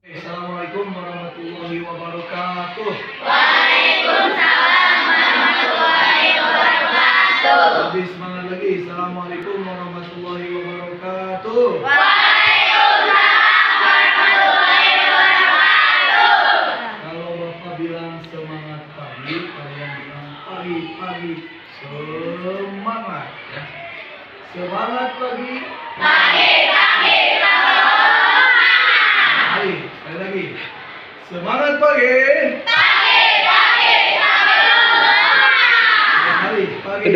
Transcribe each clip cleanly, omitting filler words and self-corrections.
Assalamualaikum warahmatullahi wabarakatuh. Waalaikumsalam warahmatullahi wabarakatuh. Lebih semangat lagi. Assalamualaikum warahmatullahi wabarakatuh. Waalaikumsalam warahmatullahi wabarakatuh. Kalau Bapak bilang semangat pagi, kalian bilang pagi-pagi semangat ya. Semangat pagi. Pagi-pagi Sekali lagi. Semangat pagi. Pagi-pagi Pagi.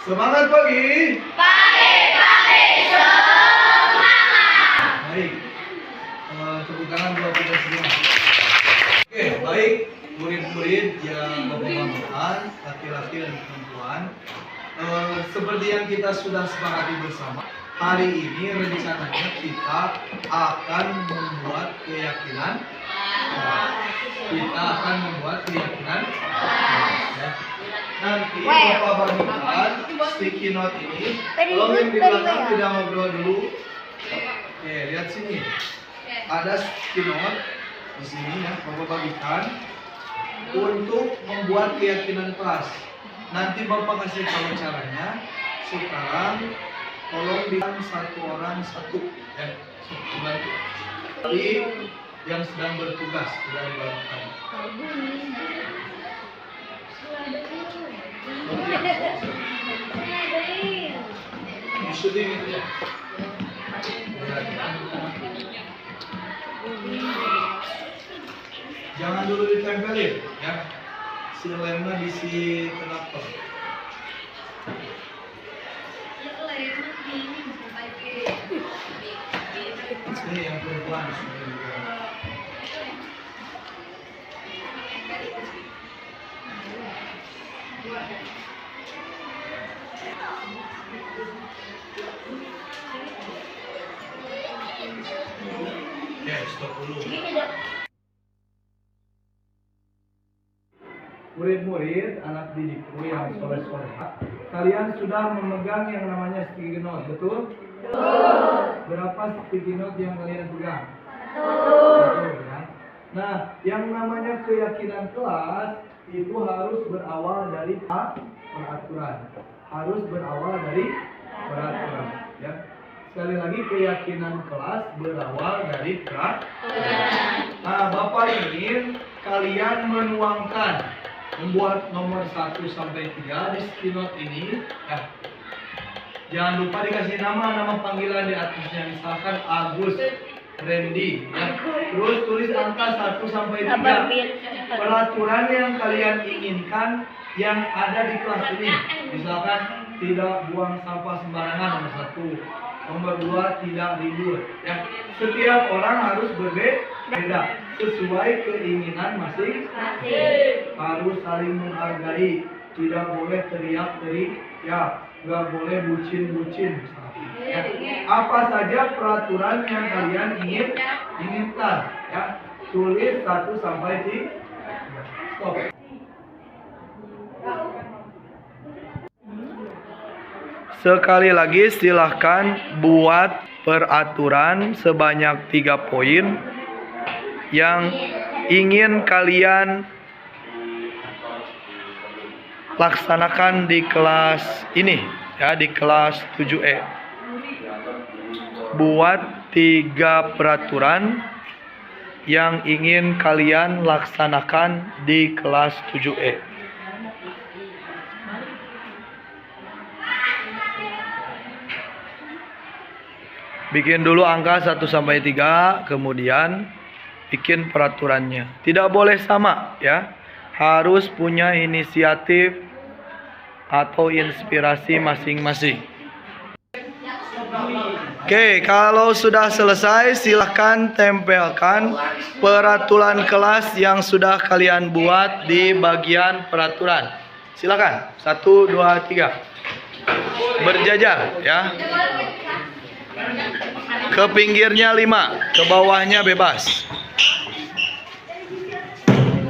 Semangat pagi. Pagi-pagi semangat. Baik. Tepuk tangan buat kita semua. Oke, baik. Murid-murid yang bermanfaat, laki-laki dan perempuan. Seperti yang kita sudah sepakati bersama, hari ini rencananya kita akan membuat keyakinan. Ya. Nanti Bapak bagikan sticky note ini. Kalau yang di belakang tidak ngobrol dulu. Oke, lihat sini. Ada sticky note di sini ya, Bapak bagikan untuk membuat keyakinan kelas. Nanti Bapak kasih tahu caranya. Sekarang tolong bilang satu orang satu ya, bantu. Jadi yang sedang bertugas tidak dibantukan. Di syuting itu ya. Jangan dulu ditempelin ya. Si lemnya diisi kenapa? Ini yang perempuan juga. Oke, stop dulu. Murid-murid, anak didikku yang soleh-soleha, kalian sudah memegang yang namanya sticky note, betul? Berapa sticky note yang kalian pegang? Betul ya. Nah, yang namanya keyakinan kelas itu harus berawal dari peraturan. Harus berawal dari peraturan. Ya. Sekali lagi, keyakinan kelas berawal dari peraturan. Nah, Bapak ingin kalian menuangkan, membuat nomor 1 sampai 3 di sticky note ini ya. Jangan lupa dikasih nama panggilan di atasnya, misalkan Agus, Randy ya. Terus tulis angka 1 sampai 3. Peraturan yang kalian inginkan yang ada di kelas ini. Misalkan tidak buang sampah sembarangan nomor 1. Nomor 2 tidak libur ya. Setiap orang harus berbeda sesuai keinginan masing-masing. Harus saling menghargai, tidak boleh teriak-teriak, nggak boleh bucin-bucin. Ya. Apa saja peraturan yang kalian inginkan ya. Tulis 1 sampai 3. Stop. Sekali lagi silahkan buat peraturan sebanyak 3 poin yang ingin kalian laksanakan di kelas ini ya, di kelas 7E. Buat 3 peraturan yang ingin kalian laksanakan di kelas 7E. Bikin dulu angka 1 sampai 3, kemudian bikin peraturannya. Tidak boleh sama ya. Harus punya inisiatif atau inspirasi masing-masing. Oke, kalau sudah selesai silahkan tempelkan peraturan kelas yang sudah kalian buat di bagian peraturan. Silakan. 1, 2, 3. Berjajar ya. Ke pinggirnya 5, ke bawahnya bebas.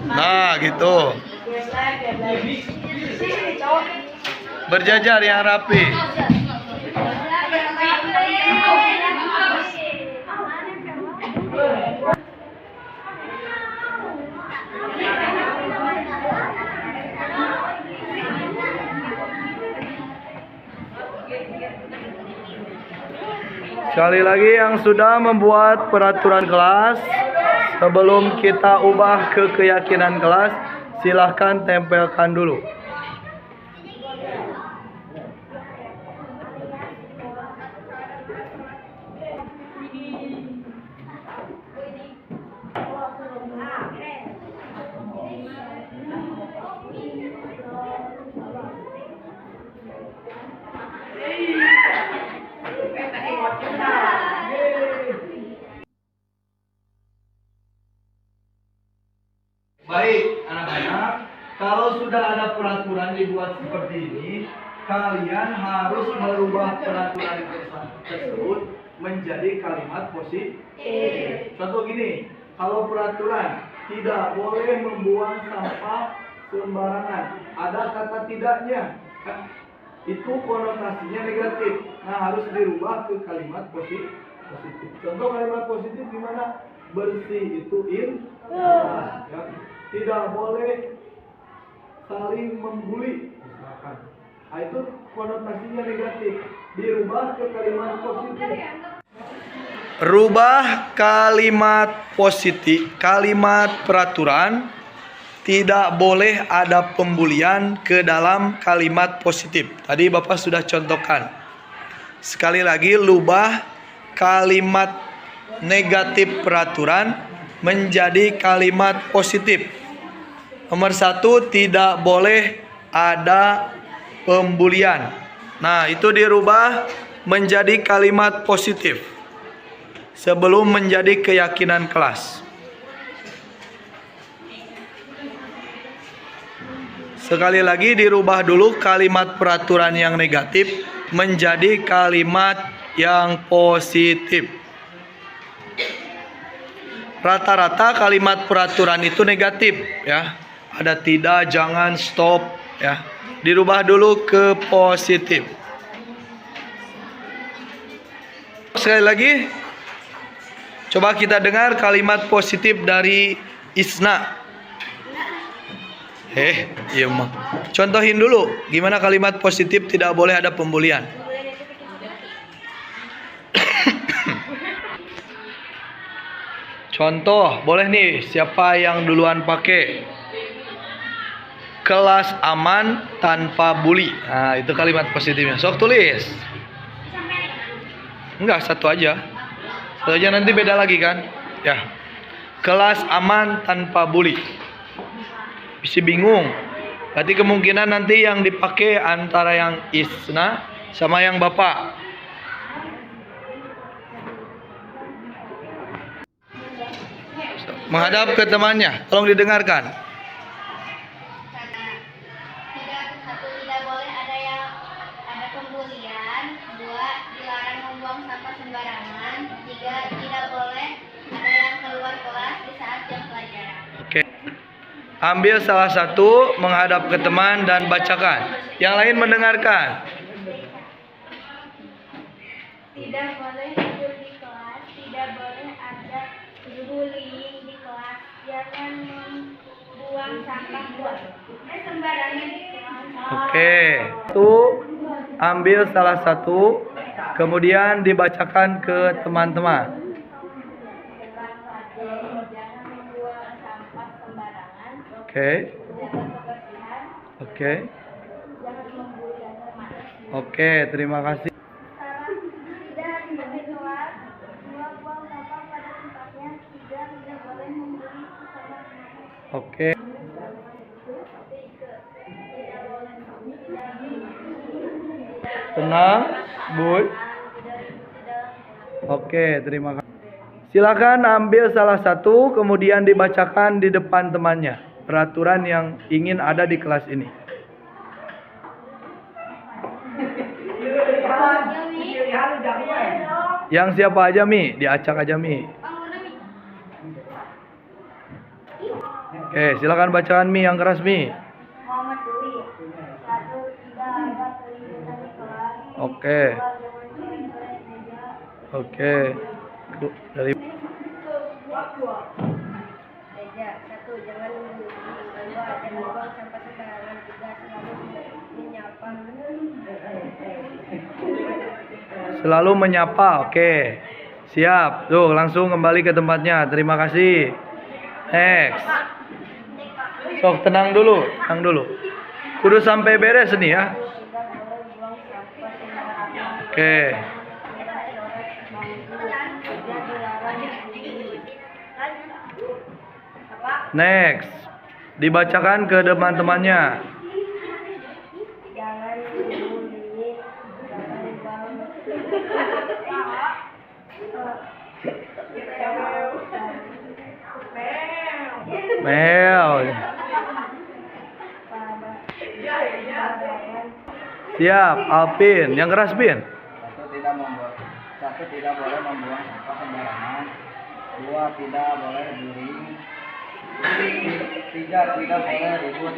Nah, gitu. Berjajar yang rapi. Sekali lagi yang sudah membuat peraturan kelas, sebelum kita ubah ke keyakinan kelas, silahkan tempelkan dulu. Baik, anak-anak, kalau sudah ada peraturan dibuat seperti ini, kalian harus merubah peraturan tersebut menjadi kalimat positif. Contoh gini, kalau peraturan tidak boleh membuang sampah sembarangan, ada kata tidaknya, itu konotasinya negatif. Nah, harus dirubah ke kalimat positif. Contoh kalimat positif gimana? Bersih itu indah, ya. Tidak boleh saling membuli, misalkan. Nah, itu konotasinya negatif. Dirubah ke kalimat positif. Rubah kalimat positif, kalimat peraturan. Tidak boleh ada pembulian ke dalam kalimat positif. Tadi Bapak sudah contohkan. Sekali lagi, rubah kalimat negatif peraturan menjadi kalimat positif. Nomor 1, tidak boleh ada pembulian. Nah, itu dirubah menjadi kalimat positif sebelum menjadi keyakinan kelas. Sekali lagi, dirubah dulu kalimat peraturan yang negatif menjadi kalimat yang positif. Rata-rata kalimat peraturan itu negatif, ya. Ada tidak, jangan, stop, ya. Dirubah dulu ke positif. Sekali lagi, coba kita dengar kalimat positif dari Isna. Iya mah. Contohin dulu, gimana kalimat positif tidak boleh ada pembulian. Contoh, boleh nih, siapa yang duluan pakai? Kelas aman tanpa bully. Nah, itu kalimat positifnya. Sok tulis. Enggak, satu aja. Satu aja, nanti beda lagi kan? Ya. Kelas aman tanpa bully. Bisa bingung. Berarti kemungkinan nanti yang dipakai antara yang Isna sama yang Bapak. Menghadap ke temannya, tolong didengarkan. Tidak boleh ada pembulian. 2, dilarang membuang sampah sembarangan. 3, tidak boleh ada yang keluar kelas di saat jam pelajaran. Oke. Ambil salah satu, menghadap ke teman dan bacakan. Yang lain mendengarkan. Tidak boleh tidur di kelas. Tidak boleh ada bullying di kelas. Jangan membuang sampah sembarangan di kelas. Oke. Itu ambil salah satu, kemudian dibacakan ke teman-teman. Jangan membuang sampah sembarangan. Oke. Jaga kebersihan. Oke. Jangan membuli teman. Oke, terima kasih. Tidak di kelas. 2, buang sampah pada tempatnya. 3, tidak boleh membuli sesama teman. Oke. Tenang, Bud. Oke, terima kasih. Silakan ambil salah satu, kemudian dibacakan di depan temannya. Peraturan yang ingin ada di kelas ini. Yang siapa aja, Mi? Diacak aja, Mi. Oke, silakan bacakan, Mi, yang keras, Mi. Muhammad Dwi. 1, tidak ada keributan di kelas. Oke. 2, jangan coret-coret meja. Oke. Dari Meja. 1, jangan membuli. 2, jangan buang sampah sembarangan. 3, selalu menyapa. Selalu menyapa. Oke. Siap. Tuh, langsung kembali ke tempatnya. Terima kasih. Next. Sok tenang dulu, tenang dulu. Kudu sampai beres nih ya. Oke. Next. Dibacakan ke teman-temannya. Mel. Siap, Alpin. Yang keras, Pin. Satu, tidak boleh membuang sampah sembarangan. Dua, tidak boleh giring. Tiga, tidak boleh ribut.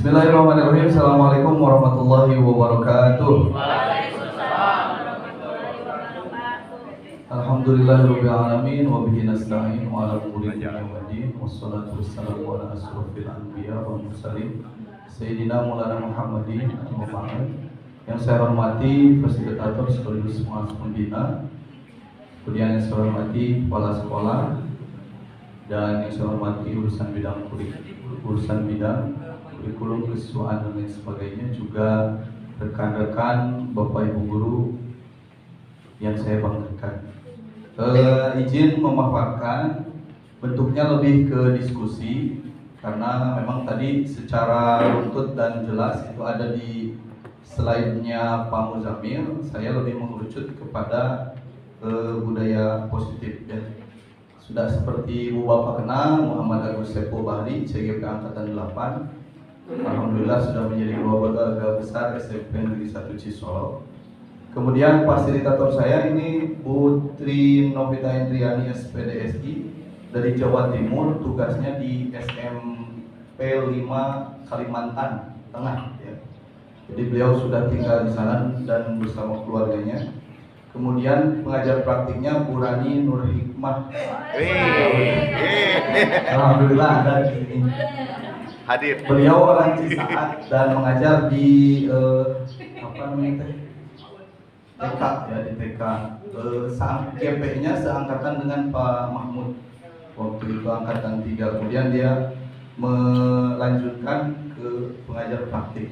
Bismillahirrahmanirrahim. Assalamualaikum warahmatullahi wabarakatuh. Alhamdulillahirabbil alamin wa bihi nasta'in wa ala umuri dunya waddin wassalatu wassalamu ala asrofil anbiya wal mursalin sayyidina Maulana Muhammadin Muhammad. Yang saya hormati fasilitator sekaligus pengawas pembina, kemudian yang saya hormati kepala sekolah, dan yang saya hormati urusan bidang kurikulum, kesiswaan dan lain sebagainya, juga rekan-rekan Bapak Ibu guru yang saya banggakan. Izin memaparkan, bentuknya lebih ke diskusi karena memang tadi secara runtut dan jelas itu ada di slide-nya Pak Muzamil. Saya lebih mengerucut kepada budaya positif ya. Sudah seperti Bu Bapak kenal, Muhammad Agus Sepo Bahri, CGP Angkatan 8. Alhamdulillah sudah menjadi keluarga besar SMP Negeri 1 Cisolo. Kemudian fasilitator saya ini Bu Tri Novita Indriani SPDSI dari Jawa Timur, tugasnya di SMP 5 Kalimantan Tengah ya. Jadi beliau sudah tinggal di sana dan bersama keluarganya. Kemudian pengajar praktiknya Bu Rani Nur Hikmah. Alhamdulillah ada di sini. Hadir. Beliau orang Cisaat dan mengajar di apa namanya TK ya, di TK. GP-nya seangkatan dengan Pak Mahmud waktu itu angkatan 3. Kemudian dia melanjutkan ke pengajar praktik.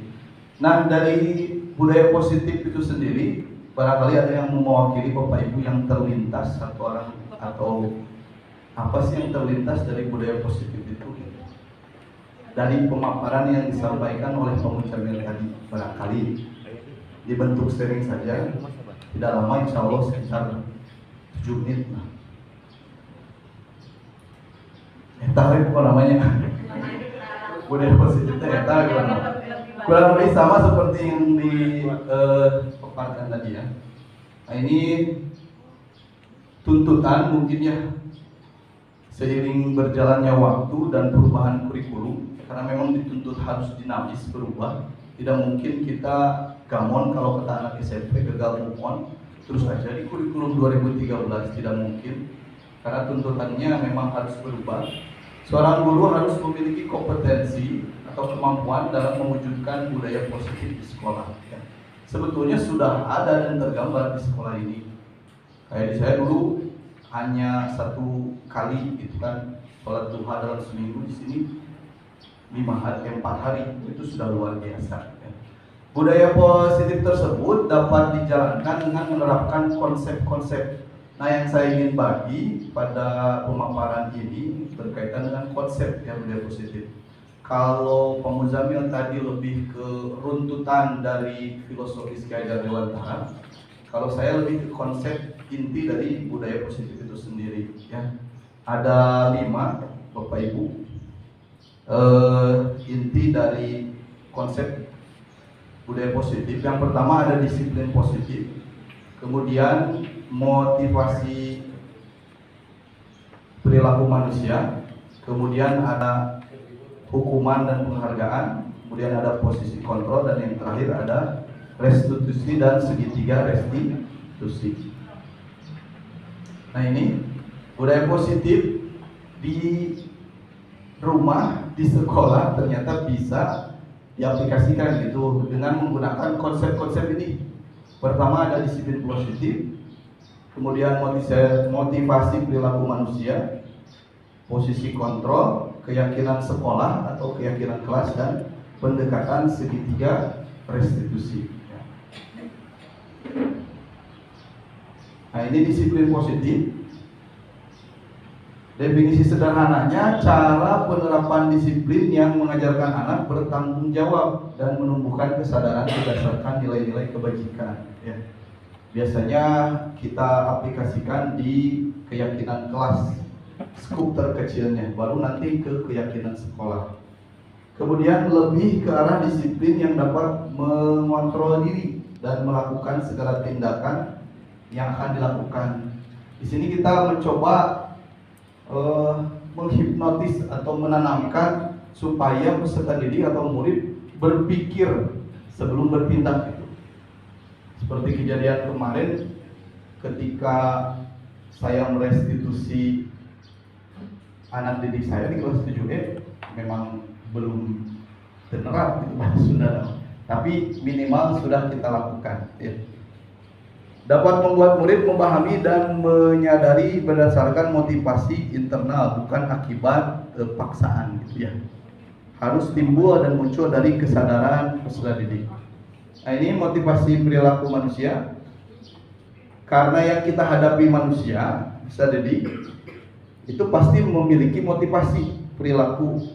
Nah, dari budaya positif itu sendiri, barangkali ada yang mewakili Bapak Ibu yang terlintas satu orang, atau apa sih yang terlintas dari budaya positif itu? Dari pemaparan yang disampaikan oleh pembicara tadi, barangkali dibentuk sharing saja, tidak lama, insya Allah sekitar 7 menit lah. Tahu apa namanya? Budaya positifnya tahu gimana? Kurang lebih sama seperti yang dipaparkan tadi ya. Nah, ini tuntutan mungkin ya, seiring berjalannya waktu dan perubahan kurikulum. Karena memang dituntut harus dinamis, berubah. Tidak mungkin kita gamon kalau kata anak SMP gagal move on terus aja di kurikulum 2013, tidak mungkin. Karena tuntutannya memang harus berubah. Seorang guru harus memiliki kompetensi atau kemampuan dalam mewujudkan budaya positif di sekolah ya. Sebetulnya sudah ada dan tergambar di sekolah ini. Kayak di saya dulu hanya 1 kali gitu kan sholat duha dalam seminggu, di sini 4 hari, itu sudah luar biasa ya. Budaya positif tersebut dapat dijalankan dengan menerapkan konsep-konsep. Nah, yang saya ingin bagi pada pemaparan ini berkaitan dengan konsep yang budaya positif. Kalau Pak Muzamil tadi lebih ke runtutan dari filosofis Ki Hajar Dewantara, kalau saya lebih ke konsep inti dari budaya positif itu sendiri ya. Ada 5 Bapak Ibu. Inti dari konsep budaya positif. Yang pertama ada disiplin positif, kemudian motivasi perilaku manusia, kemudian ada hukuman dan penghargaan, kemudian ada posisi kontrol, dan yang terakhir ada restitusi dan segitiga restitusi. Nah, ini budaya positif di rumah, di sekolah ternyata bisa diaplikasikan gitu dengan menggunakan konsep-konsep ini. Pertama ada disiplin positif, kemudian motivasi perilaku manusia, posisi kontrol, keyakinan sekolah atau keyakinan kelas, dan pendekatan segitiga restitusi. Nah, ini disiplin positif. Definisi sederhananya, cara penerapan disiplin yang mengajarkan anak bertanggung jawab dan menumbuhkan kesadaran berdasarkan nilai-nilai kebajikan. Ya. Biasanya kita aplikasikan di keyakinan kelas, skup terkecilnya, baru nanti ke keyakinan sekolah. Kemudian lebih ke arah disiplin yang dapat mengontrol diri dan melakukan segala tindakan yang akan dilakukan. Di sini kita mencoba menghipnotis atau menanamkan supaya peserta didik atau murid berpikir sebelum bertindak itu. Seperti kejadian kemarin ketika saya merestitusi anak didik saya di kelas 7E, memang belum ternerap itu bahasa Sunda, tapi minimal sudah kita lakukan ya. Dapat membuat murid memahami dan menyadari berdasarkan motivasi internal, bukan akibat paksaan gitu ya. Harus timbul dan muncul dari kesadaran peserta didik. Nah, ini motivasi perilaku manusia. Karena yang kita hadapi manusia, peserta didik, itu pasti memiliki motivasi perilaku.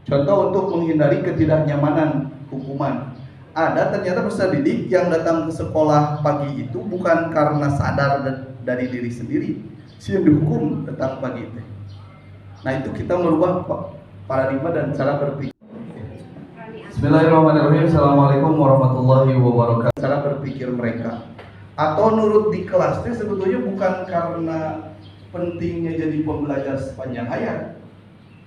Contoh untuk menghindari ketidaknyamanan hukuman. Ada ternyata peserta didik yang datang ke sekolah pagi itu bukan karena sadar dari diri sendiri, si yang dihukum datang pagi itu. Nah, itu kita merubah paradigma dan cara berpikir. Bismillahirrahmanirrahim. Assalamualaikum warahmatullahi wabarakatuh. Cara berpikir mereka atau nurut di kelasnya sebetulnya bukan karena pentingnya jadi pembelajar sepanjang hayat,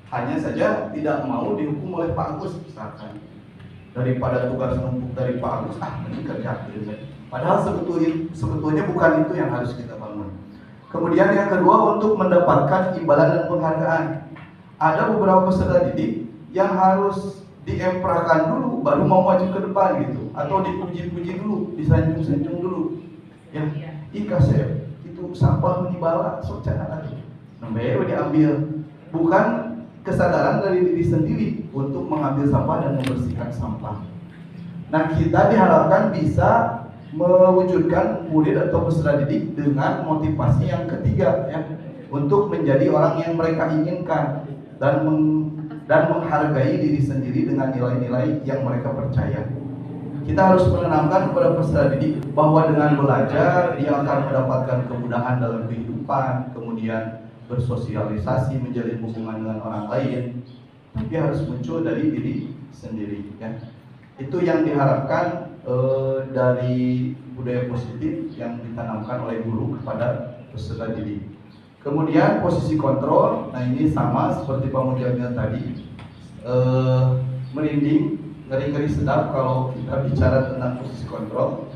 hanya saja tidak mau dihukum oleh Pak Agus misalkan. Daripada tugas numpuk dari Pak Agus, ini kerjakan. Padahal sebetulnya bukan itu yang harus kita bangun. Kemudian yang kedua, untuk mendapatkan imbalan dan penghargaan. Ada beberapa peserta didik yang harus diemprakan dulu, baru mau maju ke depan gitu, atau dipuji-puji dulu, disanjung-sanjung dulu. Ya, Kasep, itu sampah menibala, socana lagi. Baru diambil, bukan kesadaran dari diri sendiri untuk mengambil sampah dan membersihkan sampah. Nah, kita diharapkan bisa mewujudkan murid atau peserta didik dengan motivasi yang ketiga ya, untuk menjadi orang yang mereka inginkan dan menghargai diri sendiri dengan nilai-nilai yang mereka percaya. Kita harus menanamkan kepada peserta didik bahwa dengan belajar dia akan mendapatkan kemudahan dalam kehidupan, kemudian bersosialisasi, menjalin hubungan dengan orang lain, tapi harus muncul dari diri sendiri ya. Itu yang diharapkan dari budaya positif yang ditanamkan oleh guru kepada peserta didik. Kemudian posisi kontrol, nah ini sama seperti Pak Mujamil tadi, merinding, ngeri-ngeri sedap kalau kita bicara tentang posisi kontrol.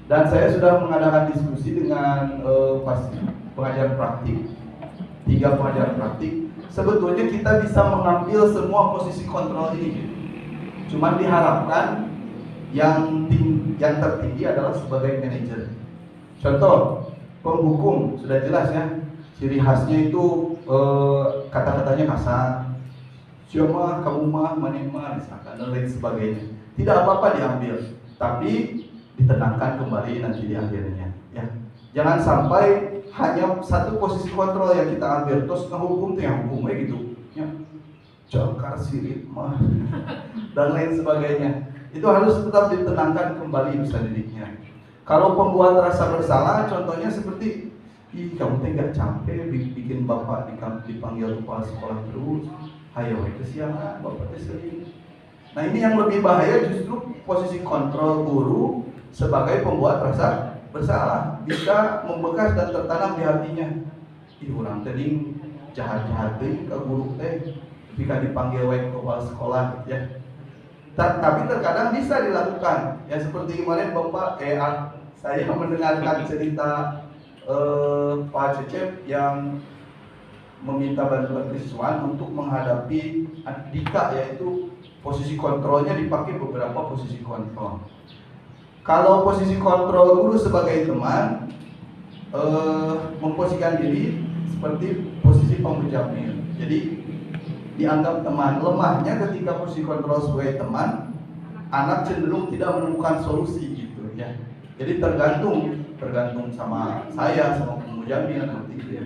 Dan saya sudah mengadakan diskusi dengan pengajar praktik, 3 pengajar praktik. Sebetulnya kita bisa mengambil semua posisi kontrol ini, cuman diharapkan yang tertinggi adalah sebagai manajer. Contoh, penghukum sudah jelas ya, ciri khasnya itu kata-katanya kasar, siapa kamu mah, manema, misalkan dan lain sebagainya. Tidak apa-apa diambil, tapi ditenangkan kembali nanti di akhirnya ya. Jangan sampai hanya satu posisi kontrol yang kita ambil terus ngehukum tuh yang hukumnya gitu ya, jangkar sirit mah dan lain sebagainya. Itu harus tetap ditenangkan kembali peserta didiknya. Kalau pembuat rasa bersalah, contohnya seperti, ih kamu teh gak capek bikin bapak dipanggil kepala sekolah terus, hayo kesiangan bapak teh sering. Nah ini yang lebih bahaya justru posisi kontrol guru sebagai pembuat rasa bersalah, bisa membekas dan tertanam di hatinya. Ih orang tadi jahat-jahat ke guru teh, jika dipanggil ke kepala sekolah ya. Tapi terkadang bisa dilakukan. Ya seperti kemarin Bapak saya mendengarkan cerita Pak Cecep yang meminta bantuan siswaan untuk menghadapi Dika, yaitu posisi kontrolnya dipakai beberapa posisi kontrol. Kalau posisi kontrol guru sebagai teman memposisikan diri seperti posisi pemujamil. Jadi dianggap teman. Lemahnya ketika posisi kontrol sebagai teman, anak cenderung tidak menemukan solusi gitu ya. Jadi tergantung sama saya, sama pemujamil nanti gitu ya.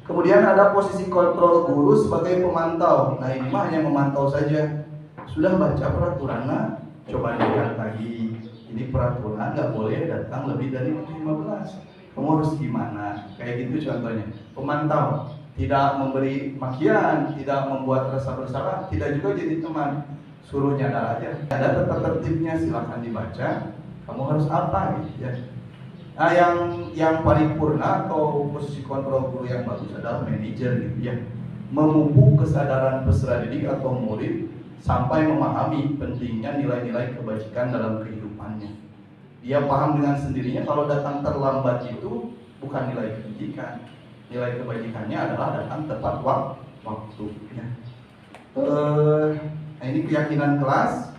Kemudian ada posisi kontrol guru sebagai pemantau. Nah ini mah hanya memantau saja. Sudah baca peraturannya, coba lihat lagi. Ini peraturan nggak boleh datang lebih dari 15. Kamu harus gimana? Kayak gitu contohnya. Pemantau, tidak memberi makian, tidak membuat rasa bersalah, tidak juga jadi teman. Suruh nyadar aja. Ada tata tertibnya, silakan dibaca. Kamu harus apa gitu ya. Nah yang paripurna atau posisi kontrol guru yang bagus adalah manajer gitu ya. Memupuk kesadaran peserta didik atau murid sampai memahami pentingnya nilai-nilai kebajikan dalam kehidupannya. Dia paham dengan sendirinya kalau datang terlambat itu bukan nilai kebajikan. Nilai kebajikannya adalah datang tepat waktu ya. Nah ini keyakinan kelas.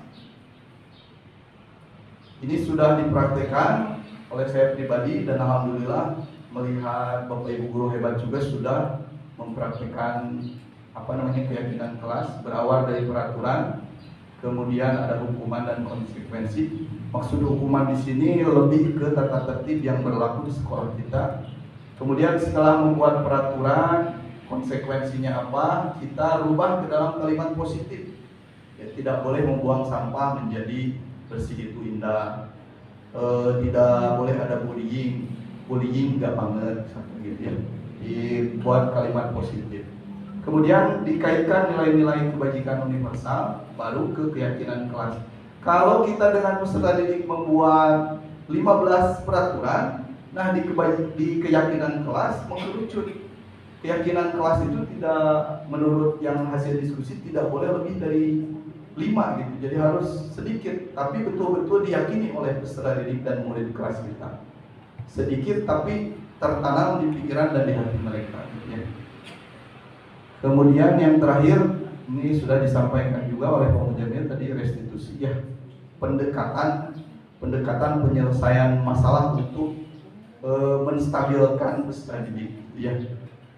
Ini sudah dipraktekkan oleh saya pribadi dan alhamdulillah melihat Bapak Ibu guru hebat juga sudah mempraktikkan keyakinan kelas berawal dari peraturan, kemudian ada hukuman dan konsekuensi. Maksud hukuman di sini lebih ke tata tertib yang berlaku di sekolah kita. Kemudian setelah membuat peraturan, konsekuensinya apa? Kita rubah ke dalam kalimat positif. Ya, tidak boleh membuang sampah menjadi bersih itu indah. Tidak boleh ada bullying nggak banget gitu ya, dibuat kalimat positif. Kemudian dikaitkan nilai-nilai kebajikan universal baru ke keyakinan kelas. Kalau kita dengan peserta didik membuat 15 peraturan, nah di keyakinan kelas mengerucut. Keyakinan kelas itu tidak, menurut yang hasil diskusi, tidak boleh lebih dari 5 gitu, jadi harus sedikit tapi betul-betul diyakini oleh peserta didik dan murid kelas kita. Sedikit tapi tertanam di pikiran dan di hati mereka ya. Kemudian yang terakhir, ini sudah disampaikan juga oleh Pak Mujamil tadi, restitusi ya. Pendekatan penyelesaian masalah untuk menstabilkan peserta didik ya.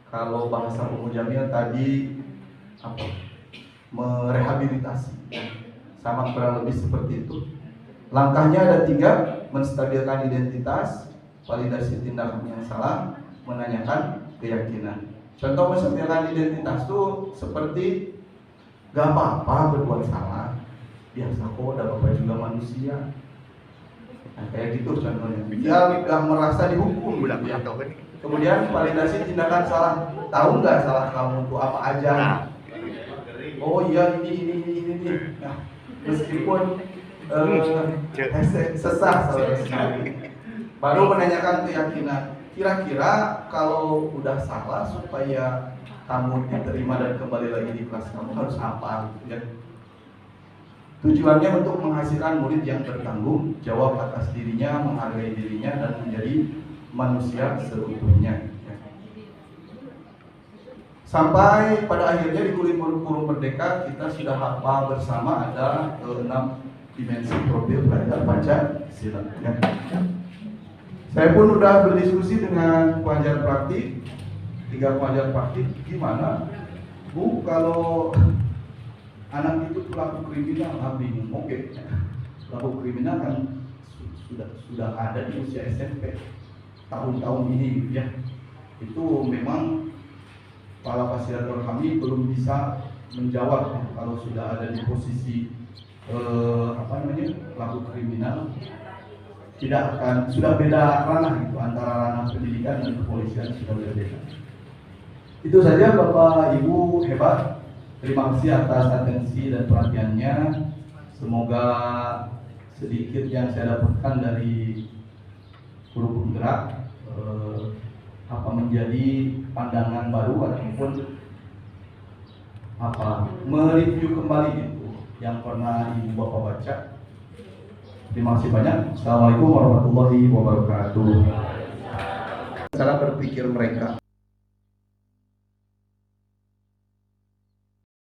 Kalau bahasa Pak Mujamil tadi merehabilitasi, sama kurang lebih seperti itu. Langkahnya ada 3: menstabilkan identitas, validasi tindakan yang salah, menanyakan keyakinan. Contoh menstabilkan identitas itu seperti gak apa-apa berbuat salah, biasa kok, ada bapak juga manusia. Nah kayak gitu contohnya. Dia gak merasa dihukum gitu ya. Kemudian validasi tindakan salah, tahu nggak salah kamu itu apa aja? Oh iya ini. Nah, meskipun sesah sekali. Baru menanyakan keyakinan. Kira-kira kalau udah salah supaya kamu diterima dan kembali lagi di kelas kamu harus apa? Ya. Tujuannya untuk menghasilkan murid yang bertanggung jawab atas dirinya, menghargai dirinya dan menjadi manusia seutuhnya. Sampai pada akhirnya di kurikulum Merdeka kita sudah hafal bersama ada 6 dimensi profil pelajar Pancasila. Ya. Saya pun sudah berdiskusi dengan pengajar praktik, 3 pengajar praktik, gimana Bu kalau anak itu pelaku kriminal, bingung. Oke, pelaku kriminal kan sudah ada di usia SMP tahun-tahun ini ya. Itu memang kepala fasilitator kami belum bisa menjawab ya, kalau sudah ada di posisi pelaku kriminal, tidak akan, sudah beda ranah gitu, antara ranah pendidikan dan kepolisian sudah berbeda. Itu saja Bapak Ibu hebat Terima kasih atas atensi dan perhatiannya. Semoga sedikit yang saya dapatkan dari guru penggerak menjadi pandangan baru ataupun mereview kembali itu yang pernah Ibu Bapak baca. Terima kasih banyak. Assalamualaikum warahmatullahi wabarakatuh. Cara berpikir mereka